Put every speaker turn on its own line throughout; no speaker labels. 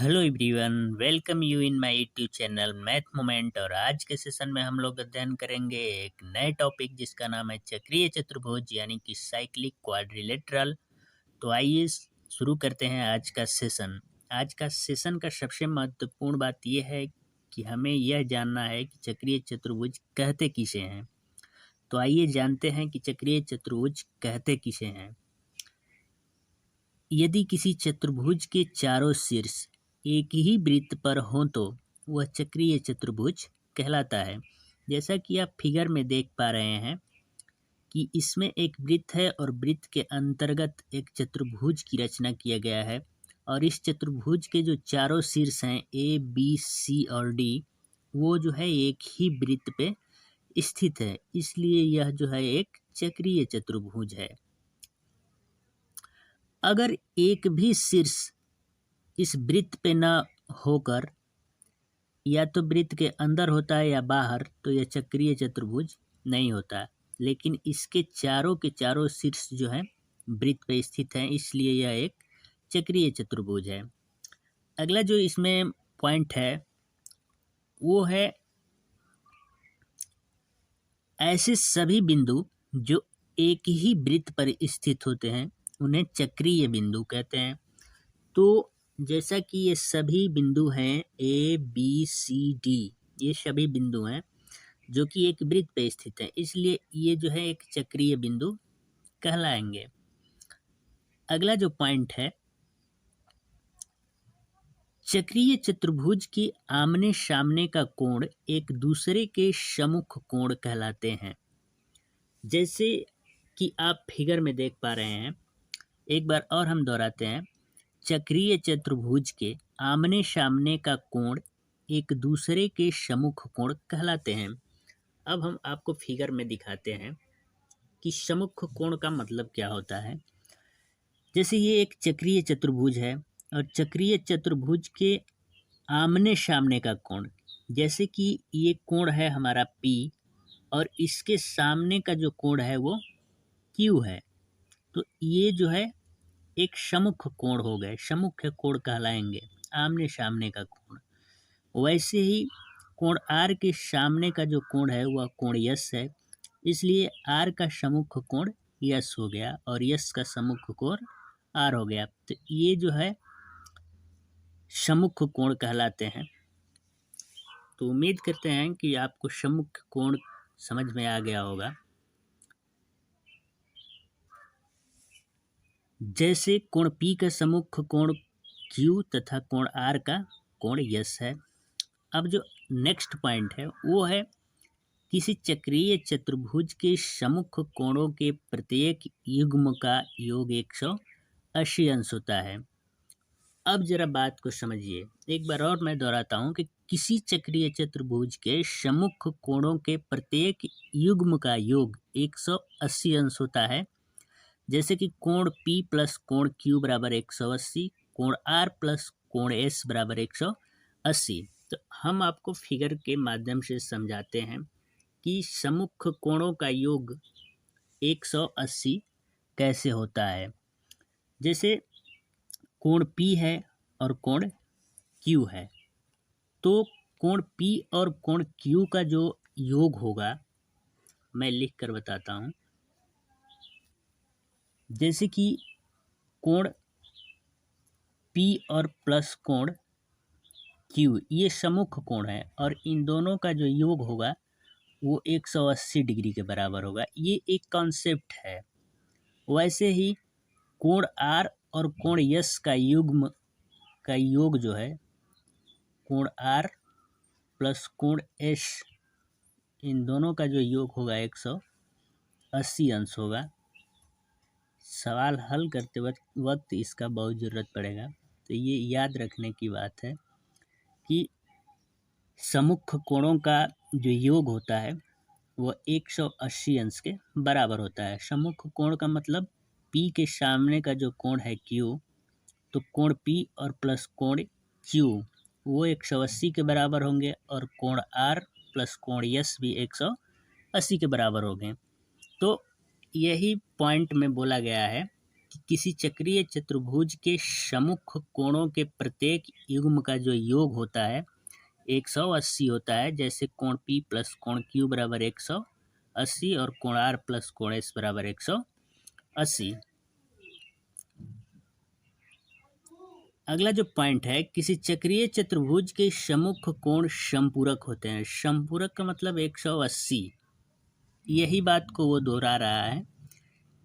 Hello everyone, welcome you in my YouTube channel math moment. और आज के session में हम लोग अध्ययन करेंगे एक नए टॉपिक जिसका नाम है चक्रीय चतुर्भुज यानी कि साइक्लिक क्वाड्रिलेटरल। तो आइए शुरू करते हैं आज का सेशन। आज का सेशन का सबसे महत्वपूर्ण बात यह है कि हमें यह जानना है कि चक्रीय चतुर्भुज कहते किसे हैं। तो आइए जानते हैं कि चक्रीय चतुर्भुज कहते किसे हैं। यदि किसी चतुर्भुज के चारों शीर्ष एक ही वृत्त पर हों तो वह चक्रीय चतुर्भुज कहलाता है। जैसा कि आप फिगर में देख पा रहे हैं कि इसमें एक वृत्त है और वृत्त के अंतर्गत एक चतुर्भुज की रचना किया गया है। और इस चतुर्भुज के जो चारों शीर्ष हैं ए बी सी और डी, वो जो है एक ही वृत्त पे स्थित है, इसलिए यह जो है एक चक्रीय चतुर्भुज है। अगर एक भी शीर्ष इस वृत्त पे न होकर या तो वृत्त के अंदर होता है या बाहर, तो यह चक्रीय चतुर्भुज नहीं होता। लेकिन इसके चारों के चारों शीर्ष जो है वृत्त पे स्थित हैं, इसलिए यह एक चक्रीय चतुर्भुज है। अगला जो इसमें पॉइंट है वो है ऐसे सभी बिंदु जो एक ही वृत्त पर स्थित होते हैं उन्हें चक्रीय बिंदु कहते हैं। तो जैसा कि ये सभी बिंदु हैं ए बी सी डी, ये सभी बिंदु हैं जो कि एक वृत्त पे स्थित हैं, इसलिए ये जो है एक चक्रीय बिंदु कहलाएंगे। अगला जो पॉइंट है, चक्रीय चतुर्भुज के आमने सामने का कोण एक दूसरे के सम्मुख कोण कहलाते हैं। जैसे कि आप फिगर में देख पा रहे हैं, एक बार और हम दोहराते हैं। चक्रीय चतुर्भुज के आमने सामने का कोण एक दूसरे के सम्मुख कोण कहलाते हैं। अब हम आपको फिगर में दिखाते हैं कि सम्मुख कोण का मतलब क्या होता है। जैसे ये एक चक्रीय चतुर्भुज है और चक्रीय चतुर्भुज के आमने सामने का कोण, जैसे कि ये कोण है हमारा P और इसके सामने का जो कोण है वो Q है, तो ये जो है एक सम्मुख कोण हो गए, सम्मुख कोण कहलाएंगे, आमने सामने का कोण। वैसे ही कोण R के सामने का जो कोण है वह कोण यस है, इसलिए R का सम्मुख कोण यस हो गया और यस का सम्मुख कोण R हो गया। तो ये जो है सम्मुख कोण कहलाते हैं। तो उम्मीद करते हैं कि आपको सम्मुख कोण समझ में आ गया होगा। जैसे कोण P का सम्मुख कोण Q तथा कोण R का कोण यस है। अब जो नेक्स्ट पॉइंट है वो है किसी चक्रीय चतुर्भुज के सम्मुख कोणों के प्रत्येक युग्म का योग 180 अंश होता है। अब जरा बात को समझिए, एक बार और मैं दोहराता हूँ कि किसी चक्रीय चतुर्भुज के सम्मुख कोणों के प्रत्येक युग्म का योग 180 अंश होता है। जैसे कि कोण P प्लस कोण Q बराबर 180, कोण R प्लस कोण S बराबर 180। तो हम आपको फिगर के माध्यम से समझाते हैं कि सम्मुख कोणों का योग 180 कैसे होता है। जैसे कोण P है और कोण Q है, तो कोण P और कोण Q का जो योग होगा मैं लिख कर बताता हूँ। जैसे कि कोण P और प्लस कोण Q ये सम्मुख कोण है और इन दोनों का जो योग होगा वो 180 डिग्री के बराबर होगा। ये एक कॉन्सेप्ट है। वैसे ही कोण R और कोण S का युग्म का योग जो है कोण R प्लस कोण S, इन दोनों का जो योग होगा 180 अंश होगा। सवाल हल करते वक्त इसका बहुत ज़रूरत पड़ेगा, तो ये याद रखने की बात है कि सम्मुख कोणों का जो योग होता है वह 180 अंश के बराबर होता है। सम्मुख कोण का मतलब P के सामने का जो कोण है Q, तो कोण P और प्लस कोण Q वो 180 के बराबर होंगे और कोण R प्लस कोण S भी 180 के बराबर होंगे। तो यही पॉइंट में बोला गया है कि किसी चक्रीय चतुर्भुज के सम्मुख कोणों के प्रत्येक युग्म का जो योग होता है 180 होता है। जैसे कोण P प्लस कोण Q बराबर 180 और कोण R प्लस कोण S बराबर 180। अगला जो पॉइंट है, किसी चक्रीय चतुर्भुज के सम्मुख कोण समपूरक होते हैं। समपूरक का मतलब 180। यही बात को वो दोहरा रहा है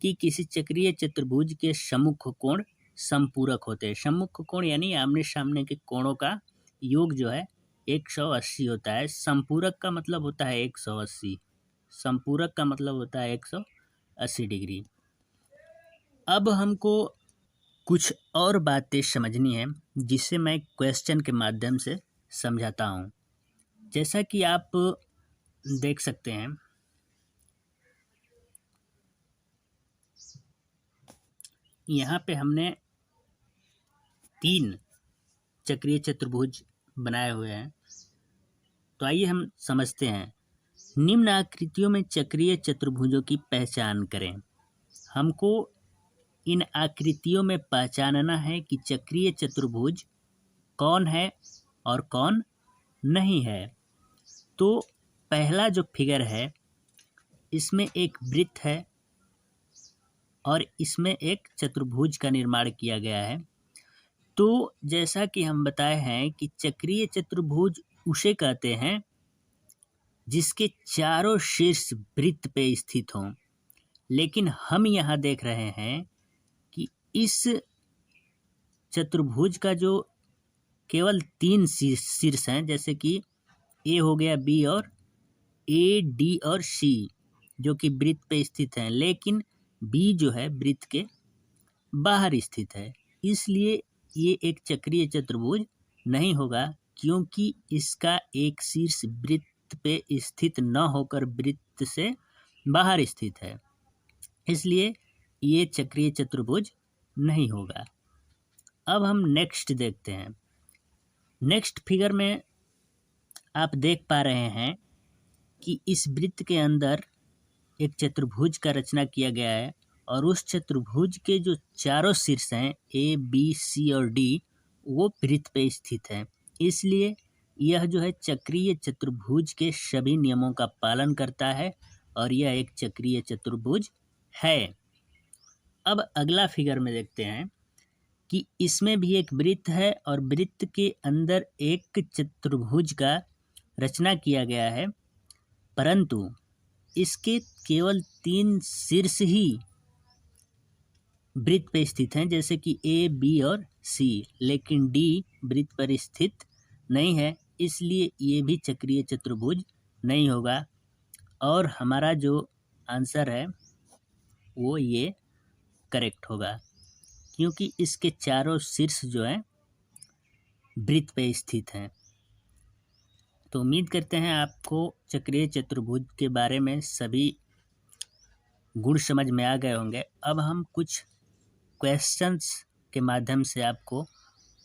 कि किसी चक्रीय चतुर्भुज के सम्मुख कोण समपूरक होते हैं। सम्मुख कोण यानी आमने सामने के कोणों का योग जो है 180 होता है। संपूरक का मतलब होता है 180। संपूरक का मतलब होता है 180 डिग्री। अब हमको कुछ और बातें समझनी है जिसे मैं क्वेश्चन के माध्यम से समझाता हूँ। जैसा कि आप देख सकते हैं, यहाँ पे हमने 3 चक्रीय चतुर्भुज बनाए हुए हैं। तो आइए हम समझते हैं। निम्न आकृतियों में चक्रीय चतुर्भुजों की पहचान करें। हमको इन आकृतियों में पहचानना है कि चक्रीय चतुर्भुज कौन है और कौन नहीं है। तो पहला जो फिगर है, इसमें एक वृत्त है और इसमें एक चतुर्भुज का निर्माण किया गया है। तो जैसा कि हम बताए हैं कि चक्रीय चतुर्भुज उसे कहते हैं जिसके चारों शीर्ष वृत्त पे स्थित हों। लेकिन हम यहाँ देख रहे हैं कि इस चतुर्भुज का जो केवल 3 शीर्ष हैं, जैसे कि ए हो गया, बी और ए, डी और सी, जो कि वृत्त पे स्थित हैं, लेकिन बी जो है वृत्त के बाहर स्थित है। इसलिए ये एक चक्रीय चतुर्भुज नहीं होगा, क्योंकि इसका एक शीर्ष वृत्त पे स्थित न होकर वृत्त से बाहर स्थित है। इसलिए ये चक्रीय चतुर्भुज नहीं होगा। अब हम नेक्स्ट देखते हैं। नेक्स्ट फिगर में आप देख पा रहे हैं कि इस वृत्त के अंदर एक चतुर्भुज का रचना किया गया है और उस चतुर्भुज के जो चारों शीर्ष हैं ए, बी, सी और डी, वो वृत्त पे स्थित हैं। इसलिए यह जो है चक्रीय चतुर्भुज के सभी नियमों का पालन करता है और यह एक चक्रीय चतुर्भुज है। अब अगला फिगर में देखते हैं कि इसमें भी एक वृत्त है और वृत्त के अंदर एक चतुर्भुज का रचना किया गया है, परंतु इसके केवल 3 शीर्ष ही वृत्त पर स्थित हैं, जैसे कि ए, बी और सी, लेकिन डी वृत्त पर स्थित नहीं है। इसलिए ये भी चक्रीय चतुर्भुज नहीं होगा और हमारा जो आंसर है वो ये करेक्ट होगा, क्योंकि इसके चारों शीर्ष जो हैं वृत्त पे स्थित हैं। तो उम्मीद करते हैं आपको चक्रीय चतुर्भुज के बारे में सभी गुण समझ में आ गए होंगे। अब हम कुछ क्वेश्चंस के माध्यम से आपको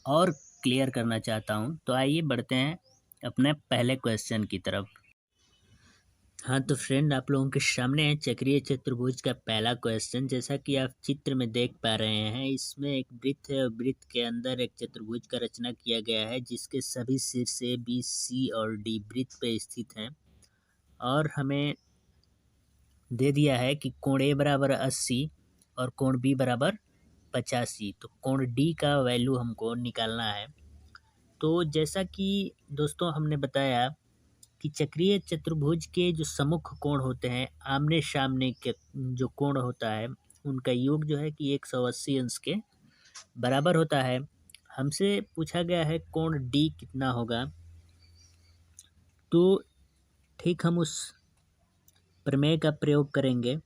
और क्लियर करना चाहता हूं। तो आइए बढ़ते हैं अपने पहले क्वेश्चन की तरफ। हाँ तो फ्रेंड, आप लोगों के सामने है चक्रीय चतुर्भुज का पहला क्वेश्चन। जैसा कि आप चित्र में देख पा रहे हैं, इसमें एक वृत्त है और वृत्त के अंदर एक चतुर्भुज का रचना किया गया है जिसके सभी शीर्ष ए, बी, सी और डी वृत्त पे स्थित हैं। और हमें दे दिया है कि कोण ए बराबर 80 और कोण बी बराबर 85। तो कोण डी का वैल्यू हमको निकालना है। तो जैसा कि दोस्तों हमने बताया कि चक्रीय चतुर्भुज के जो सम्मुख कोण होते हैं, आमने सामने के जो कोण होता है, उनका योग जो है कि 180 अंश के बराबर होता है। हमसे पूछा गया है कोण डी कितना होगा। तो ठीक, हम उस प्रमेय का प्रयोग करेंगे।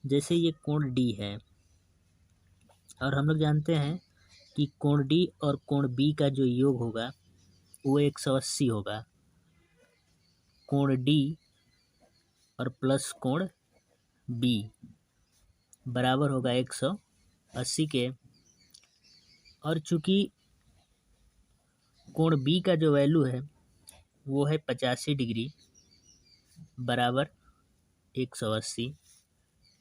जैसे ये कोण डी है और हम लोग जानते हैं कि कोण डी और कोण बी का जो योग होगा वो 180 होगा। कोण डी और प्लस कोण बी बराबर होगा 180 के। और चूंकि कोण बी का जो वैल्यू है वो है 85 डिग्री बराबर 180,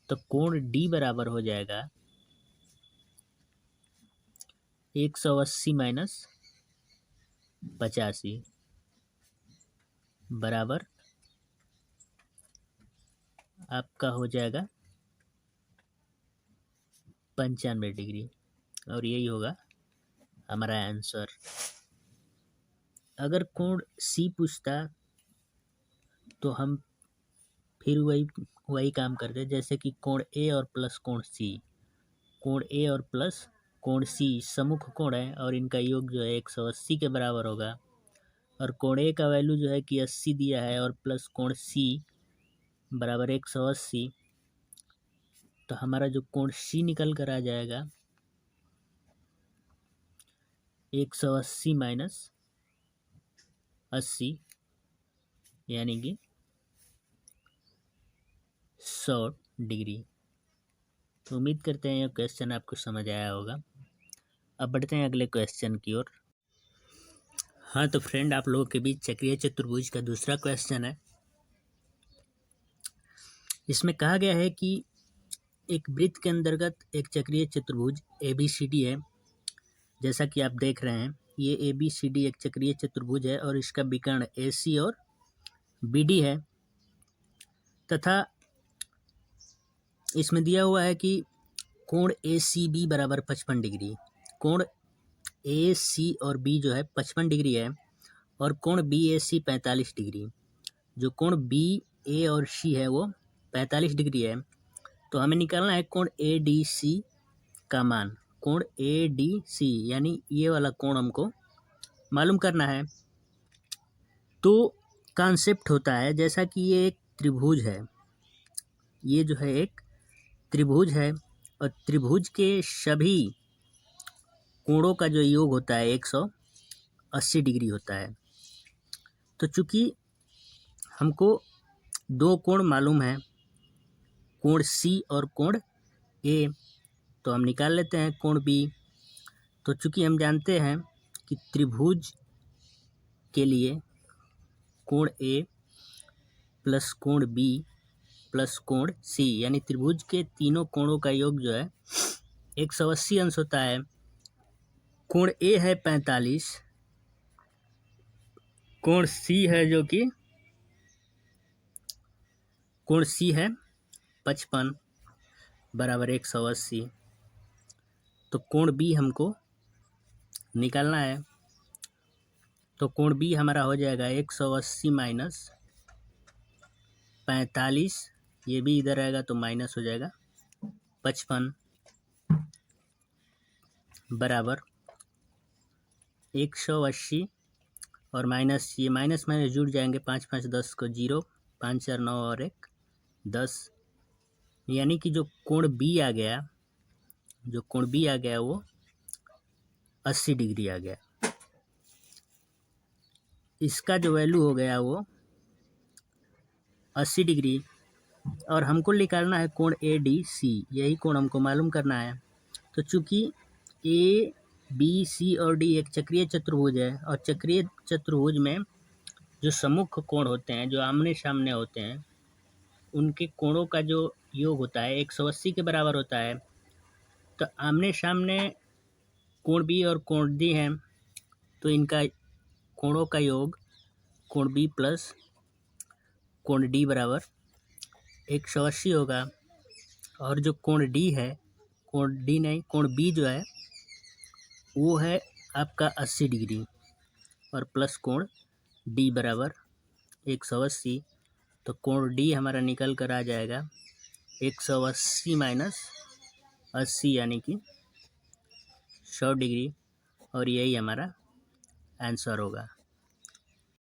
तो कोण डी बराबर हो जाएगा 180 माइनस 85 बराबर आपका हो जाएगा 95 डिग्री, और यही होगा हमारा आंसर। अगर कोण सी पूछता तो हम फिर वही काम करते, जैसे कि कोण ए और प्लस कोण सी। कोण ए और प्लस कोण सी सम्मुख कोण है और इनका योग जो है 180 के बराबर होगा। और कोण ए का वैल्यू जो है कि 80 दिया है और प्लस कोण सी बराबर 180, तो हमारा जो कोण सी निकल कर आ जाएगा 180 माइनस 80 यानी कि 100 डिग्री। तो उम्मीद करते हैं यह क्वेश्चन आपको समझ आया होगा। अब बढ़ते हैं अगले क्वेश्चन की ओर। हाँ तो फ्रेंड, आप लोगों के बीच चक्रीय चतुर्भुज का दूसरा क्वेश्चन है। इसमें कहा गया है कि एक वृत्त के अंतर्गत एक चक्रीय चतुर्भुज ABCD है। जैसा कि आप देख रहे हैं, ये ABCD एक चक्रीय चतुर्भुज है और इसका विकर्ण AC और BD है, तथा इसमें दिया हुआ है कि कोण ACB बराबर 55 डिग्री। कोण AC और B जो है 55 डिग्री है और कोण BAC 45 डिग्री। जो कोण BA और C है वो 45 डिग्री है। तो हमें निकालना है कोण ADC का मान। कोण ADC यानी ये वाला कोण हमको मालूम करना है। तो कॉन्सेप्ट होता है, जैसा कि ये एक त्रिभुज है, ये जो है एक त्रिभुज है और त्रिभुज के सभी कोणों का जो योग होता है 180 डिग्री होता है। तो चूंकि हमको दो कोण मालूम है, कोण C और कोण A, तो हम निकाल लेते हैं कोण B। तो चूंकि हम जानते हैं कि त्रिभुज के लिए कोण A प्लस कोण B प्लस कोण C यानी त्रिभुज के तीनों कोणों का योग जो है 180 अंश होता है। कोण A है 45, कोण C है जो कि कोण C है 55 बराबर 180। तो कोण B हमको निकालना है। तो कोण B हमारा हो जाएगा 180 माइनस 45, ये भी इधर आएगा तो माइनस हो जाएगा 55 बराबर 180 और माइनस, ये माइनस माइनस जुड़ जाएंगे, 5 5 10 को 0, 5 4 9 और 1 10, यानी कि जो कोण B आ गया, जो कोण B आ गया वो 80 डिग्री आ गया। इसका जो वैल्यू हो गया वो 80 डिग्री। और हमको निकालना है कोण ADC, यही कोण हमको मालूम करना है। तो चूंकि ABC और D एक चक्रीय चतुर्भुज है और चक्रीय चतुर्भुज में जो सम्मुख कोण होते हैं, जो आमने सामने होते हैं, उनके कोणों का जो योग होता है 180 के बराबर होता है। तो आमने सामने कोण B और कोण D हैं, तो इनका कोणों का योग कोण B प्लस कोण D बराबर 180 होगा। और जो कोण D है, कोण D नहीं, कोण B जो है वो है आपका 80 डिग्री और प्लस कोण D बराबर 180। तो कोण D हमारा निकल कर आ जाएगा 180 माइनस 80 यानी कि 100 डिग्री, और यही हमारा आंसर होगा।